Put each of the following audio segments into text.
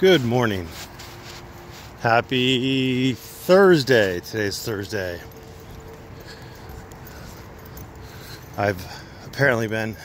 Good morning. Happy Thursday. Today's Thursday. I've apparently been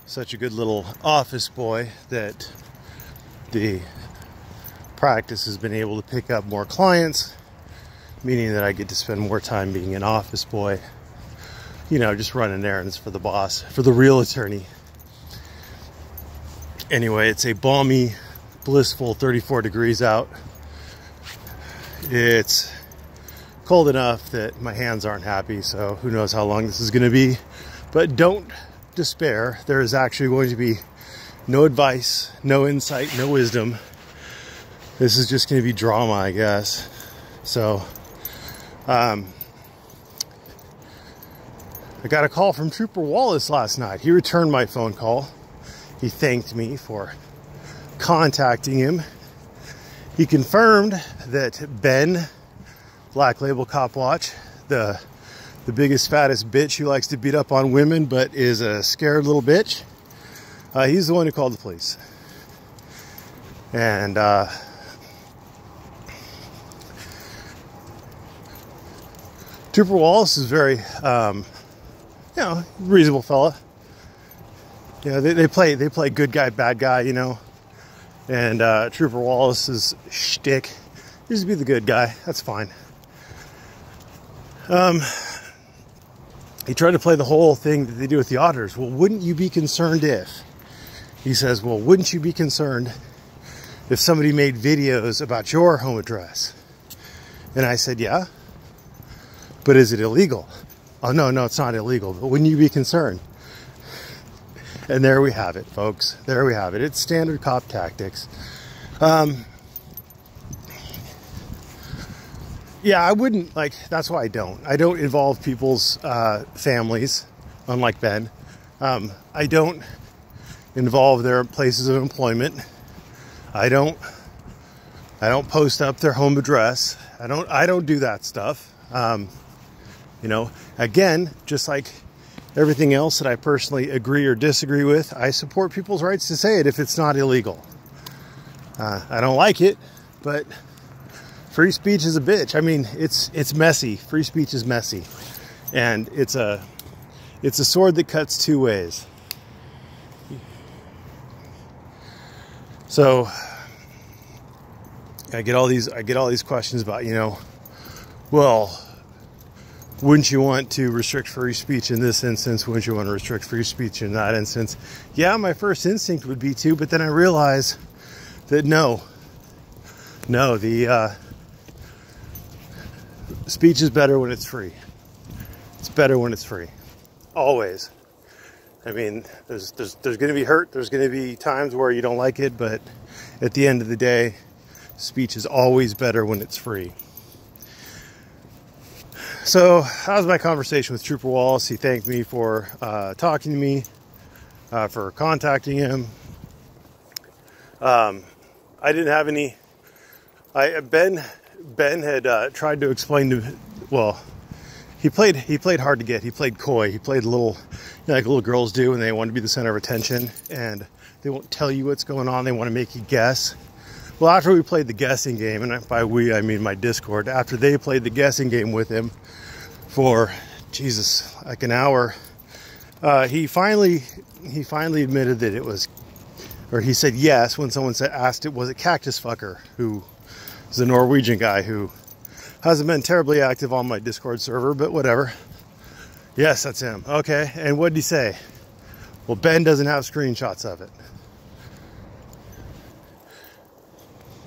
such a good little office boy that the practice has been able to pick up more clients, meaning that I get to spend more time being an office boy, just running errands for the boss, for the real attorney. Anyway, it's a balmy, blissful 34 degrees out. It's cold enough that my hands aren't happy, so who knows how long this is going to be. But don't despair. There is actually going to be no advice, no insight, no wisdom. This is just going to be drama, I guess. So, I got a call from Trooper Wallace last night. He returned my phone call. He thanked me for contacting him. He confirmed that Ben, Black Label Cop Watch, the biggest, fattest bitch who likes to beat up on women but is a scared little bitch, he's the one who called the police. And Trooper Wallace is very reasonable fella. They play good guy, bad guy, And Trooper Wallace's shtick is to be the good guy. That's fine. He tried to play the whole thing that they do with the auditors. Well, wouldn't you be concerned if? He says, well, wouldn't you be concerned if somebody made videos about your home address? And I said, yeah. But is it illegal? Oh, no, it's not illegal. But wouldn't you be concerned? And there we have it, folks. There we have it. It's standard cop tactics. Yeah, I wouldn't, that's why I don't. I don't involve people's families, unlike Ben. I don't involve their places of employment. I don't post up their home address. I don't do that stuff. Again, just like everything else that I personally agree or disagree with, I support people's rights to say it if it's not illegal. I don't like it, but free speech is a bitch. I mean, it's messy. Free speech is messy, and it's a sword that cuts two ways. So I get all these questions about, well, wouldn't you want to restrict free speech in this instance? Wouldn't you want to restrict free speech in that instance? Yeah, my first instinct would be to, but then I realize that no, the speech is better when it's free. It's better when it's free. Always. I mean, there's going to be hurt. There's going to be times where you don't like it, but at the end of the day, speech is always better when it's free. So that was my conversation with Trooper Wallace. He thanked me for talking to me, for contacting him. I didn't have any. Ben had tried to explain to. Well, he played hard to get. He played coy. He played a little, like little girls do, when they want to be the center of attention, and they won't tell you what's going on. They want to make you guess. Well, after we played the guessing game, and by we I mean my Discord, after they played the guessing game with him for like an hour, he finally admitted that it was, or he said yes when someone asked it, was it Cactus Fucker, who is a Norwegian guy who hasn't been terribly active on my Discord server, but whatever. Yes, that's him. Okay, and what did he say? Well, Ben doesn't have screenshots of it.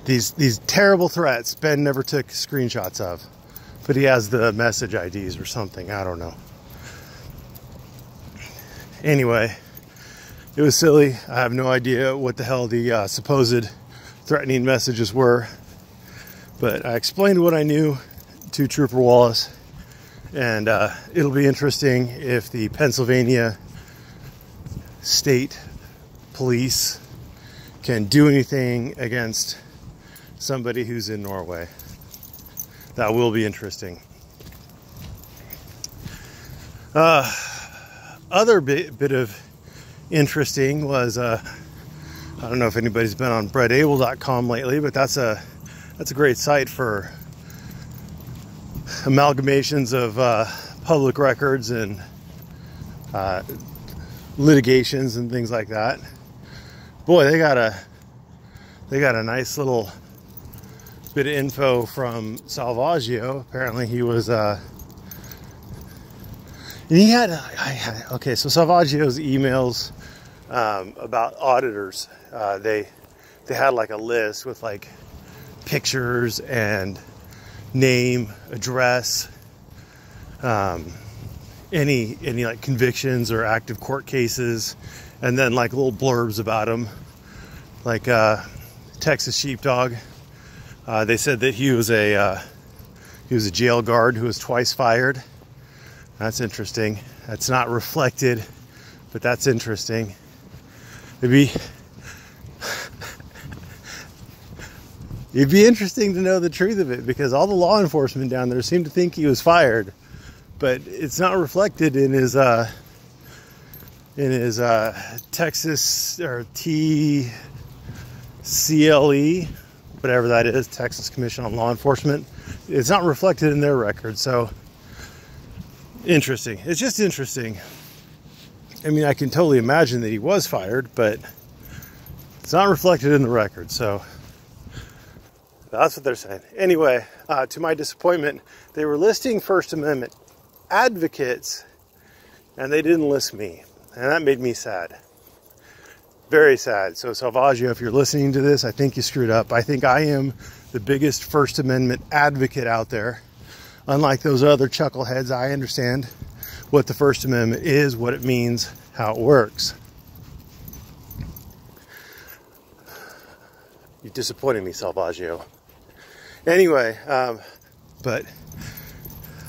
These terrible threats Ben never took screenshots of, but he has the message IDs or something. I don't know. Anyway, it was silly. I have no idea what the hell the supposed threatening messages were, but I explained what I knew to Trooper Wallace, and it'll be interesting if the Pennsylvania State Police can do anything against somebody who's in Norway. That will be interesting. Other bit of interesting was I don't know if anybody's been on breadable.com lately, but that's a great site for amalgamations of public records and litigations and things like that. Boy, they got a nice little bit of info from Salvaggio. Apparently he was okay, so Salvaggio's emails about auditors, they had like a list with like pictures and name, address, any like convictions or active court cases, and then like little blurbs about them, like Texas Sheepdog. They said that he was a jail guard who was twice fired. That's interesting. That's not reflected, but that's interesting. It'd be interesting to know the truth of it, because all the law enforcement down there seem to think he was fired, but it's not reflected in his Texas or TCLE, whatever that is, Texas Commission on Law Enforcement. It's not reflected in their record. So interesting. It's just interesting. I mean, I can totally imagine that he was fired, but it's not reflected in the record. So that's what they're saying. Anyway, to my disappointment, they were listing First Amendment advocates, and they didn't list me. And that made me sad. Very sad. So Salvaggio, if you're listening to this, I think you screwed up. I think I am the biggest First Amendment advocate out there. Unlike those other chuckleheads, I understand what the First Amendment is, what it means, how it works. You disappointed me, Salvaggio. Anyway, but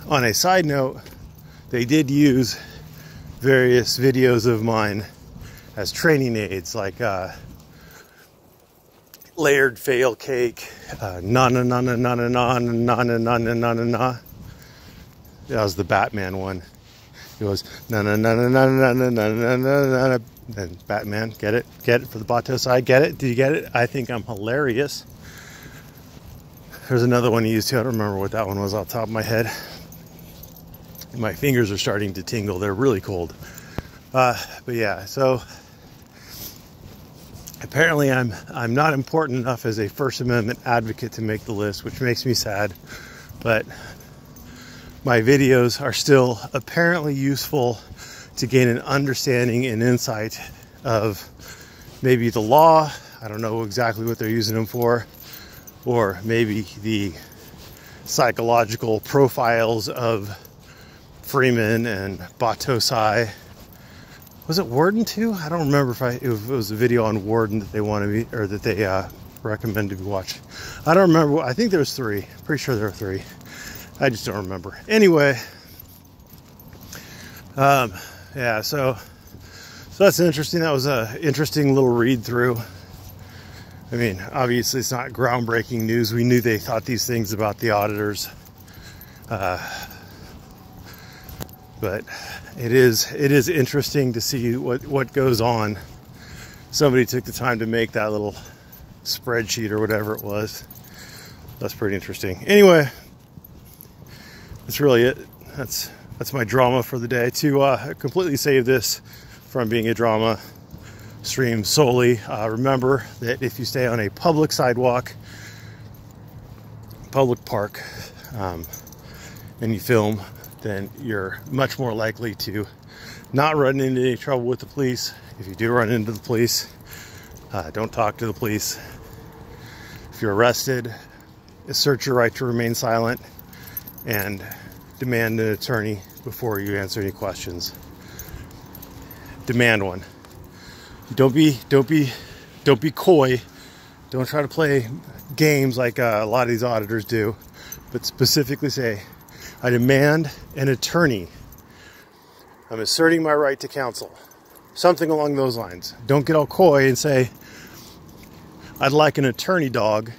on a side note, they did use various videos of mine as training aids, like layered fail cake, na na na na na na na na na na na na na. That was the Batman one. It was na na na na na na na na na na. Then Batman, get it for the Bato side, get it? Do you get it? I think I'm hilarious. There's another one he used too. I don't remember what that one was off the top of my head. My fingers are starting to tingle. They're really cold. But yeah, so apparently I'm not important enough as a First Amendment advocate to make the list, which makes me sad. But my videos are still apparently useful to gain an understanding and insight of maybe the law. I don't know exactly what they're using them for, or maybe the psychological profiles of Freeman and Batosai. Was it Warden too? I don't remember if it was a video on Warden that they wanted me, or that they recommended we watch. I don't remember. I think there was 3. Pretty sure there were 3. I just don't remember. Anyway, yeah. So that's interesting. That was a interesting little read through. I mean, obviously it's not groundbreaking news. We knew they thought these things about the auditors. But it is interesting to see what goes on. Somebody took the time to make that little spreadsheet or whatever it was. That's pretty interesting. Anyway, that's really it. That's my drama for the day. To completely save this from being a drama stream solely, remember that if you stay on a public sidewalk, public park, and you film, then you're much more likely to not run into any trouble with the police. If you do run into the police, don't talk to the police. If you're arrested, assert your right to remain silent and demand an attorney before you answer any questions. Demand one. Don't be coy. Don't try to play games like a lot of these auditors do, but specifically say, I demand an attorney. I'm asserting my right to counsel. Something along those lines. Don't get all coy and say, I'd like an attorney dog,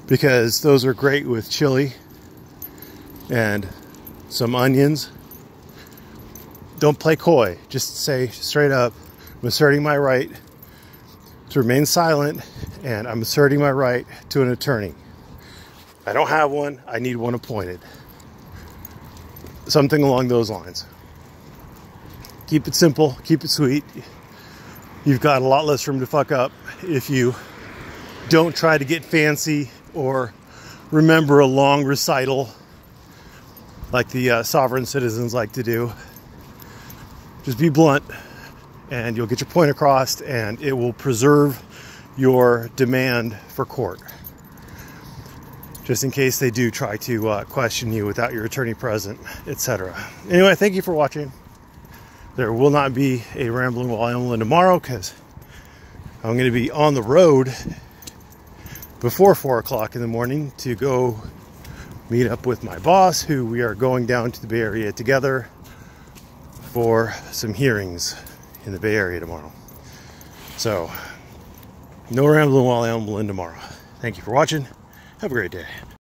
because those are great with chili and some onions. Don't play coy. Just say straight up, I'm asserting my right to remain silent, and I'm asserting my right to an attorney. I don't have one. I need one appointed. Something along those lines. Keep it simple. Keep it sweet. You've got a lot less room to fuck up if you don't try to get fancy or remember a long recital like the sovereign citizens like to do. Just be blunt and you'll get your point across, and it will preserve your demand for court. Just in case they do try to question you without your attorney present, etc. Anyway, thank you for watching. There will not be a Ramblin while Amblin tomorrow because I'm going to be on the road before 4 o'clock in the morning to go meet up with my boss, who we are going down to the Bay Area together for some hearings in the Bay Area tomorrow. So, no Ramblin while Amblin tomorrow. Thank you for watching. Have a great day.